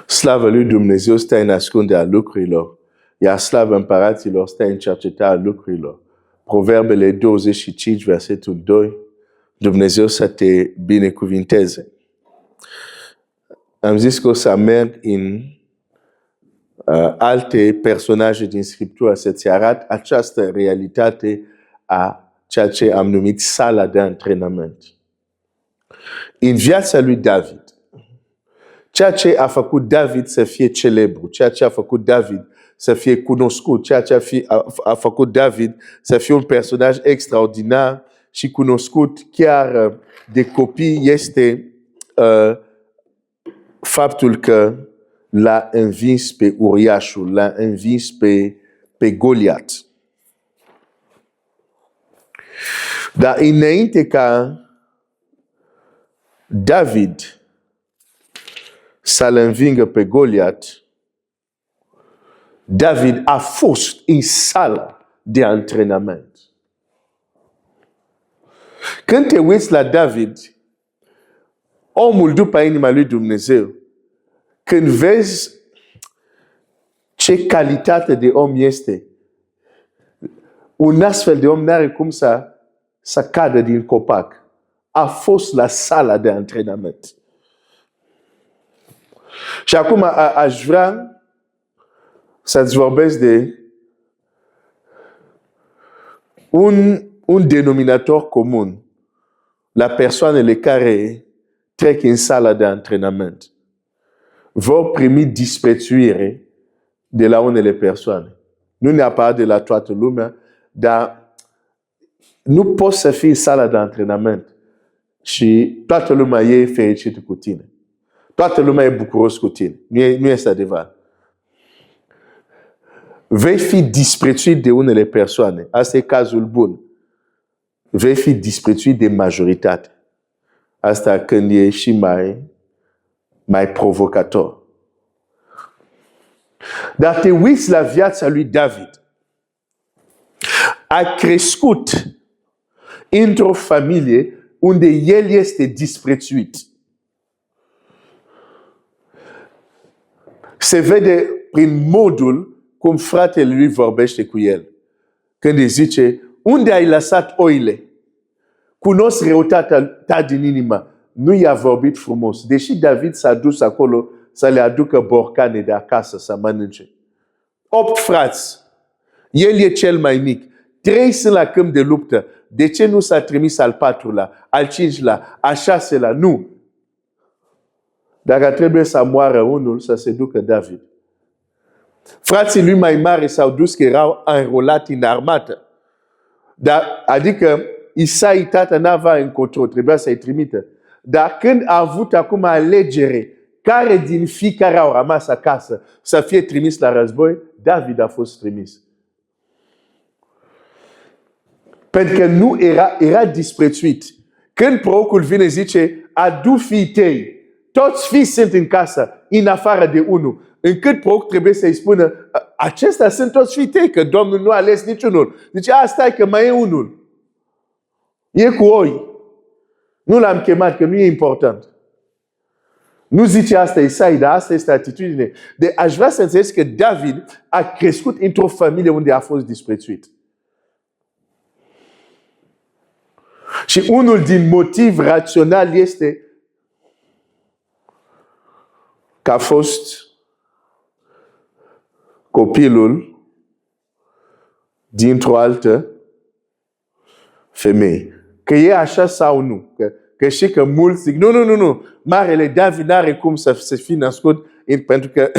Slavă lui Dumnezeu stă în ascunderea lucrurilor, iar slavă împăraților stă în cercetarea lucrurilor. Proverbele 25, versetul 2. Dumnezeu să te binecuvinteze. Am zis că o să merg în alte personaje din Scriptură să-ți arăt această realitate a ceea ce am numit sala de antrenament. În viața lui David, ceea ce a făcut David să fie celebru, ceea ce a făcut David să fie cunoscut, ceea ce a făcut David să fie un personaj extraordinar și cunoscut chiar de copii este faptul că l-a învins pe uriașul, l-a învins pe Goliat. Dar înainte ca David să-l învingă pe Goliat, David a fost în sala de antrenament. Când te uiți la David, omul după inima lui Dumnezeu, când vezi ce calitate de om este, un astfel de om n-are cum să cadă din copac. A fost la sala de antrenament. Și acum aș vrea să-ți vorbesc de un denominator comun la persoanele care trec în sala de antrenament. Vor primi disprețuire de la unele persoane. Nu neapărat de la toată lumea, dar nu poți să fii în sala de antrenament și toată lumea e fericită cu tine. Toată lumea e bucuros cu tine. Nu este adevărat. Vei fi disprețuit de unele persoane. Asta e cazul bun. Vei fi disprețuit de majoritate. Asta când e și mai provocator. Dar te uiți la viața lui David. A crescut într-o familie unde el este disprețuit. Se vede prin modul cum fratele lui vorbește cu el. Când îi zice, unde ai lăsat oile? Cunosc răutatea ta din inimă. Nu i-a vorbit frumos. Deși David s-a dus acolo să le aducă borcane de acasă să mănânce. 8 frați. El e cel mai mic. 3 sunt la câmp de luptă. De ce nu s-a trimis al 4-lea, al 5-lea, al 6-lea? Nu. Dacă trebuie să moară unul, să se ducă David. Frații lui mai mari s-au dus că erau înrolați în armată. Dar, adică Isai, tata, n-avea încotro, trebuia să-i trimită. Dar când a avut acum alegere, care din fii care au rămas acasă să fie trimis la război, David a fost trimis. Pentru că nu era disprețuit. Când prorocul vine, zice, adu fiii tăi. Toți fii sunt în casă, în afară de unul. Încât proroc trebuie să-i spună, acestea sunt toți fiii tăi, că Domnul nu a ales niciunul. Zice, stai că mai e unul. E cu oi. Nu l-am chemat, că nu e important. Nu zice asta Isai, dar asta este atitudine. De aș vrea să înțelegi că David a crescut într-o familie unde a fost disprețuit. Și unul din motiv rațional este că a fost copilul dintr-o altă femeie. Că e așa sau nu. Că știi că mulți zic, nu. Marele David n-are cum să fie născut pentru că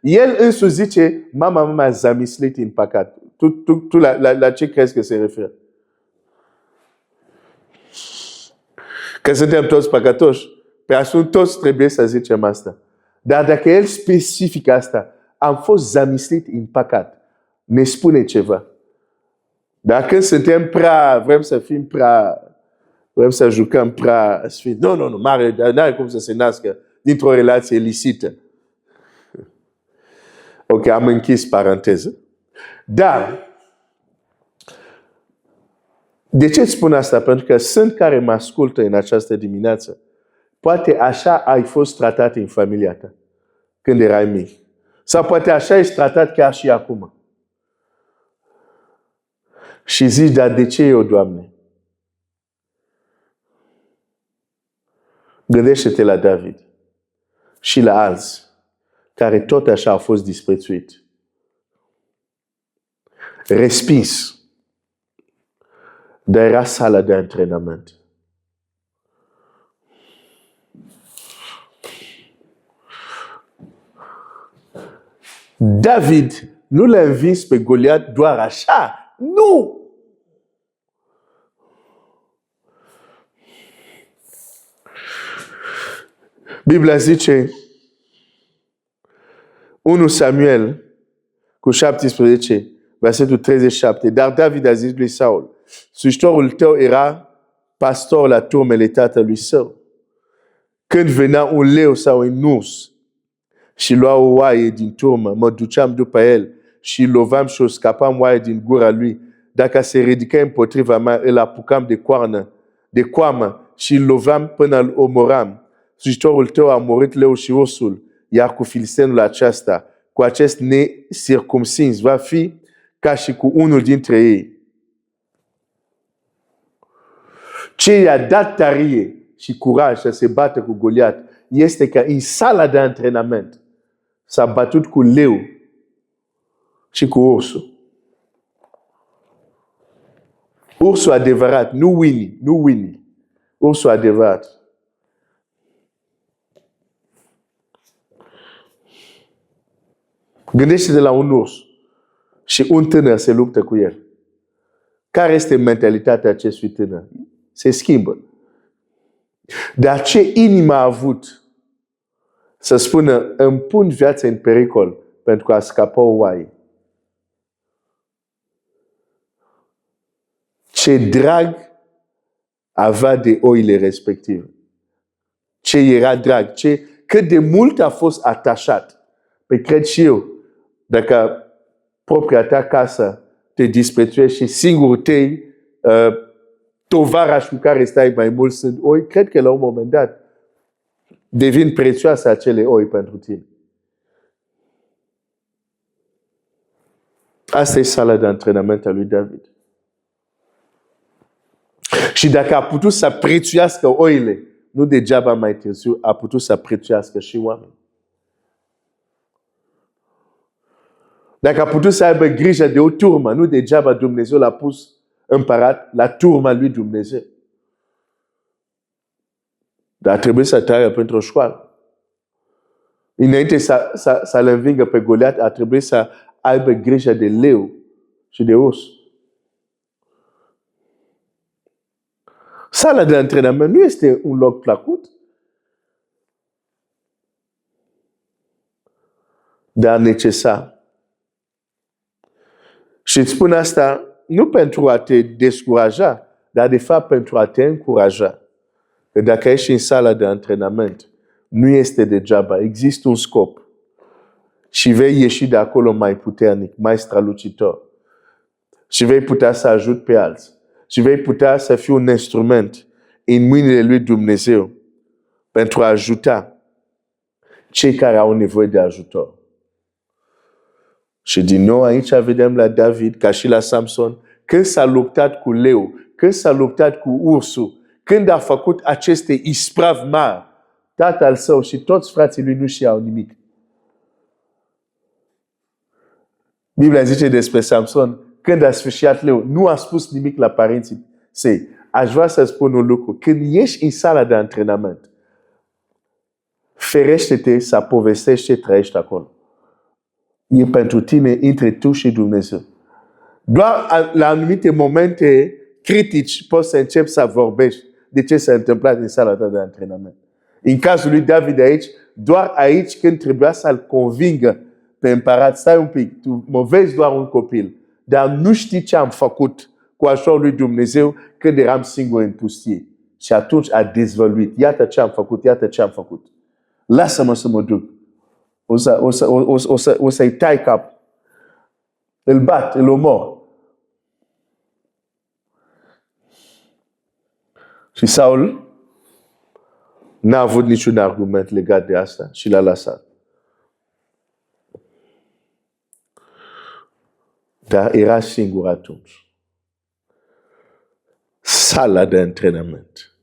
el însuși zice, mama m-a zamislit în păcat. Tu la ce crezi că se referă? Că suntem toți păcătoși. Pe atunci toți trebuie să zicem asta. Dar dacă el specifică asta, am fost zamislit în păcat, ne spune ceva. Dacă suntem vrem să fim vrem să jucăm prea sfânt. Nu, mare, n-are cum să se nască dintr-o relație licită. Ok, am închis paranteză. Dar, de ce îți spun asta? Pentru că sunt care mă ascultă în această dimineață. Poate așa ai fost tratat în familia ta. când erai mic. Sau poate așa ești tratat chiar și acum. Și zici, dar de ce eu, Doamne? Gândește-te la David și la alții care tot așa au fost disprețuiți. Respins. Dar era sala de antrenament. David nu l-a învins pe Goliat doar așa. Nu! Biblia zice 1 Samuel cu 17, versetul 37. Dar David a zis lui Saul, slujitorul tău era pastor la turmele tatălui său. Când venea un leu sau un urs și lua o oaie din turmă, mă duceam după el și lovam și o scapam oaie din gura lui. Dacă se ridica împotriva mea, îl apucam de coamă și îl lovam până îl omoram. Slujitorul tău a omorât leu și ursul, iar cu filistenul acesta, cu acest necircumcins, va fi ca și cu unul dintre ei. Ce i-a dat tărie și curaj să se bată cu Goliat este că în sala de antrenament s-a batut cu leu și cu ursul. Ursul adevărat, nu Winnie. Ursul adevărat. Gândește-te la un urs și un tânăr se luptă cu el. Care este mentalitatea acestui tânăr? Se schimbă. Dar ce inimă a avut să spună, îmi pun viața în pericol pentru a scapa o oaie? Ce drag avea de oile respective. Ce era drag. Cât de mult a fost atașat. Păi cred și eu, dacă propria ta casă te disprețuiește și singur te tovaraș cu care stai mai mult sunt oi, cred că la un moment dat devin prețioase acele oi pentru tine. Asta e sala de antrenament a lui David. Și dacă a putut să prețuiască oile, nu degeaba mai târziu a putut să prețuiască și oameni. Dacă a putut să aibă grijă de o turmă, nu degeaba Dumnezeu l-a pus împărat la turma lui Dumnezeu. Dar trebuie să taie pentru o școală. Înainte să-l învingă pe Goliat, a trebuit să aibă grijă de leu și de urs. Sala de antrenament nu este un loc plăcut, dar necesar. Și îți spun asta nu pentru a te descuraja, dar de fapt pentru a te încuraja. Că dacă ești în sala de antrenament, nu este degeaba, există un scop. Și vei ieși de acolo mai puternic, mai strălucitor. Și vei putea să ajut pe alții. Și vei putea să fii un instrument în mâinile lui Dumnezeu pentru a ajuta cei care au nevoie de ajutor. Și din nou aici vedem la David, ca și la Samson, când s-a luptat cu leu, când s-a luptat cu ursul, când a făcut aceste ispravi mari, tatăl său și toți frații lui nu știau nimic. Biblia zice despre Samson, când a sfârșit leu, nu a spus nimic la părinții săi. Aș vrea să spun un lucru. Când ești în sala de antrenament, ferește-te să povestești ce trăiești acolo. E pentru tine între tu și Dumnezeu. Doar la anumite momente critici poți să începi să vorbești de ce s-a întâmplat în sala ta de antrenament. În cazul lui David aici, doar aici când trebuia să-l convingă pe împărat, stai un pic, tu mă vezi doar un copil, dar nu știi ce am făcut cu ajutorul lui Dumnezeu când eram singur în pustie. Și atunci a dezvăluit, iată ce am făcut, iată ce am făcut. Lasă-mă să mă duc. O să-i tai cap. Îl bat, îl omor. Și Saul n-a avut niciun argument legat de asta și l-a lăsat. dar era singur atunci. Sala de antrenament.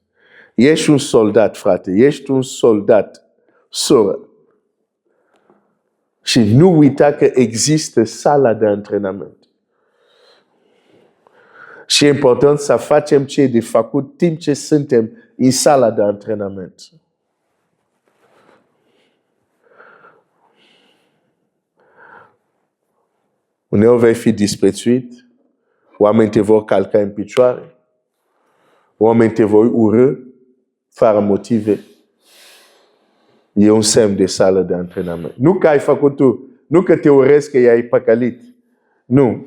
Ești un soldat, frate, ești un soldat, soră. Și nu uita că există sala de antrenament. Și e important să facem ce e de făcut timp ce suntem în sala de antrenament. Uneori vei fi disprețuit, oamenii te vor calca în picioare, oamenii te vor urâ, fără motive. E un semn de sală de antrenament. Nu că ai făcut tu, nu că te urăsc că i-ai păcălit, nu,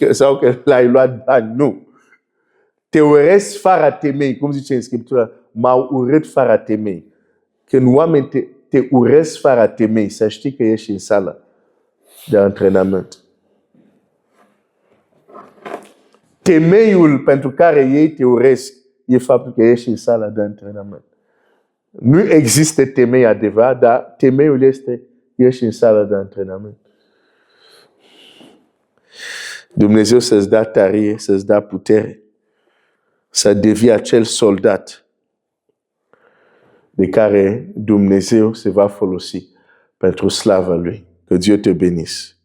sau că l-ai luat bani, nu. Te urăsc fără temei, cum zice în Scriptură, m-au urât fără temei. Când oamenii te urăsc fără temei, să știi că ești în sală de antrenament. Temeiul pentru care ei te urăsc e faptul că ești în sala de antrenament. Nu există temei adevărat, dar temeiul este ești în sala de antrenament. Dumnezeu să-ți dea tărie, să-ți dea putere, să devii acel soldat de care Dumnezeu se va folosi pentru slava Lui. Que Dieu te bénisse.